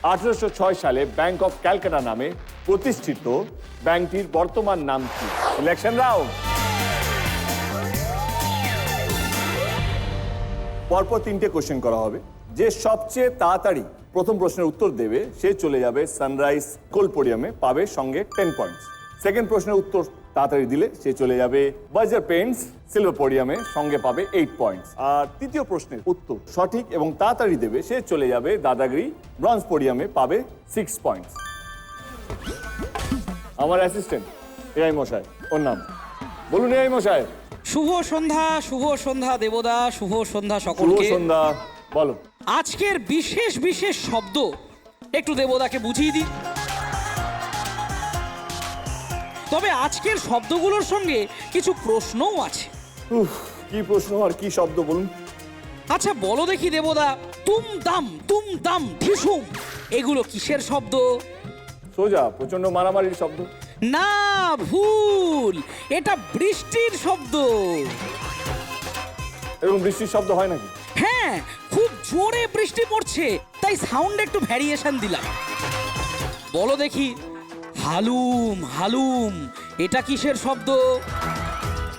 1806 সালে bank of Calcutta নামে প্রতিষ্ঠিত ব্যাংকটির বর্তমান নাম কি? Selection round. পরপর 3টে কোশ্চেন করা হবে। যে সবচেয়ে তাড়াতাড়ি প্রথম প্রশ্নের উত্তর দেবে সে চলে যাবে সানরাইজ গোল্ড পোডিয়ামে, পাবে সঙ্গে 10 পয়েন্টস। সেকেন্ড প্রশ্নের উত্তর তাড়াতাড়ি দিলে সে চলে যাবে বার্জার পেন্টস সিলভার পোডিয়ামে, সঙ্গে পাবে 8 পয়েন্টস। আর তৃতীয় প্রশ্নের উত্তর সঠিক এবং তাড়াতাড়ি দেবে সে চলে যাবে দাদাগিরি ব্রঞ্জ পোডিয়ামে, পাবে 6 পয়েন্টস। আমার অ্যাসিস্ট্যান্ট এআই মশাই, ওর নাম বলুন। এআই মশাই, শুভ সন্ধ্যা দেবদা, শুভ সন্ধ্যা শুভ সকলকে। সন্ধ্যা। বলো। আজকের বিশেষ বিশেষ শব্দ একটু দেবদাকে বুঝিয়ে দিই। তবে আজকের শব্দগুলোর সঙ্গে কিছু প্রশ্নও আছে। কি প্রশ্ন আর কি শব্দ বলুন। আচ্ছা বলো দেখি দেবদা, তুম দাম ঢিসুম এগুলো কিসের শব্দ? সোজা প্রচন্ড মারামারির শব্দ। না, ভুল, এটা বৃষ্টির শব্দ। এরকম বৃষ্টির শব্দ হয় নাকি? হ্যাঁ, খুব জোরে বৃষ্টি পড়ছে, তাই সাউন্ড একটু ভ্যারিয়েশন দিলাম। বলো দেখি, হালুম এটা কিসের শব্দ?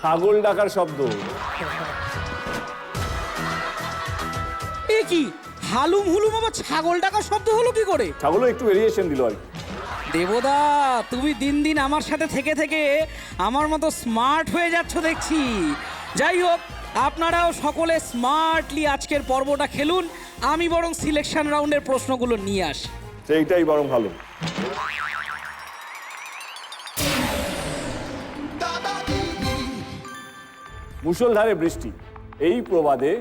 ছাগল ডাকার শব্দ। এ কি, হালুম আবার ছাগল ডাকার শব্দ হলো কি করে? ছাগলও একটু ভেরিয়েশন দিল আর কি। দেবদা, তুমি দিন দিন আমার সাথে থেকে থেকে আমার মতো স্মার্ট হয়ে যাচ্ছ দেখছি। যাই হোক, আপনারাও সকলে স্মার্টলি আজকের পর্বটা খেলুন। আমি বরং সিলেকশন রাউন্ডের প্রশ্নগুলো নিয়ে আসি। সেইটাই বরং ভালো। মুষলধারে বৃষ্টি এই প্রবাদে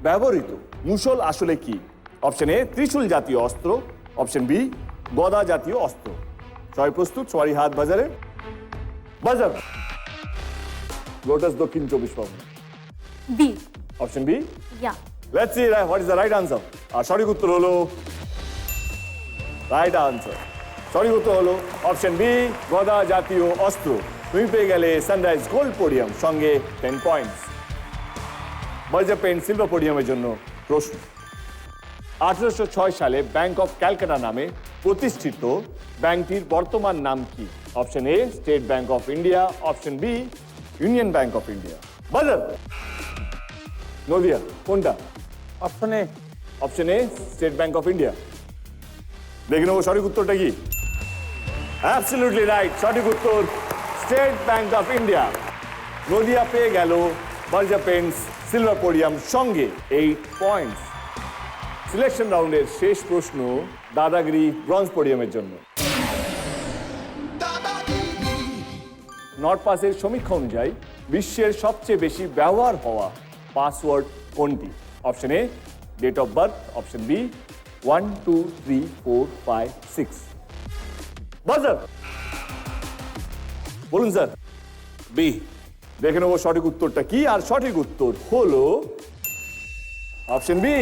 ব্যবহৃত মুষল আসলে কি? অপশন এ ত্রিশূল জাতীয় অস্ত্র, অপশন বি গদা জাতীয় অস্ত্র। সবাই প্রস্তুত? সবারই হাত বাজারে। বাজার। Lotus Dakshin 24 Pargana. B. Option B. Yeah. Let's see what is the right answer. আর সঠিক উত্তর হলো রাইট আনসার। সঠিক উত্তর হলো অপশন বি গদা জাতীয় অস্ত্র। তুমি পেয়ে গেলে সানরাইজ গোল্ড পোডিয়াম, সঙ্গে 10 পয়েন্টস। বার্জার পেন্ট সিলভার পোডিয়ামের জন্য প্রশ্ন। 1806 সালে ব্যাংক অফ ক্যালকাটা নামে প্রতিষ্ঠিত ব্যাংকটির বর্তমান নাম কি? Option A State Bank of India, option B Union Bank of India. বাজার। নদিয়া কোনটা? Option A. Option A State Bank of India. দেখে নেবো সঠিক উত্তরটা কি। অ্যাবসলিউটলি রাইট, সঠিক উত্তর State Bank of India. Nadia পেয়ে গেল বার্জার পেন্টস সিলভার পোডিয়াম, সঙ্গে 8 পয়েন্টস। সিলেকশন রাউন্ডের শেষ প্রশ্ন দাদাগিরি ব্রঞ্জ পোডিয়ামের জন্য। নটপাসের সমীক্ষা অনুযায়ী বিশ্বের সবচেয়ে বেশি ব্যবহার হওয়া পাসওয়ার্ড কোনটি? Option A date of birth, option B 1 2 3 4 5 6। বাজার। বলুন স্যার। বি। দেখে নেবো সঠিক উত্তরটা কি। আর সঠিক উত্তর হলো অপশন বি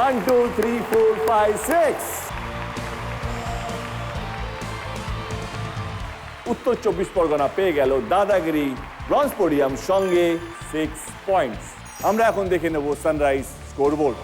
1 2 3 4 5 6। উত্তর 24 পরগনা পেয়ে গেল দাদাগিরি ব্রঞ্জ পোডিয়াম, সঙ্গে 6 পয়েন্টস। আমরা এখন দেখে নেব সানরাইজ স্কোরবোর্ড।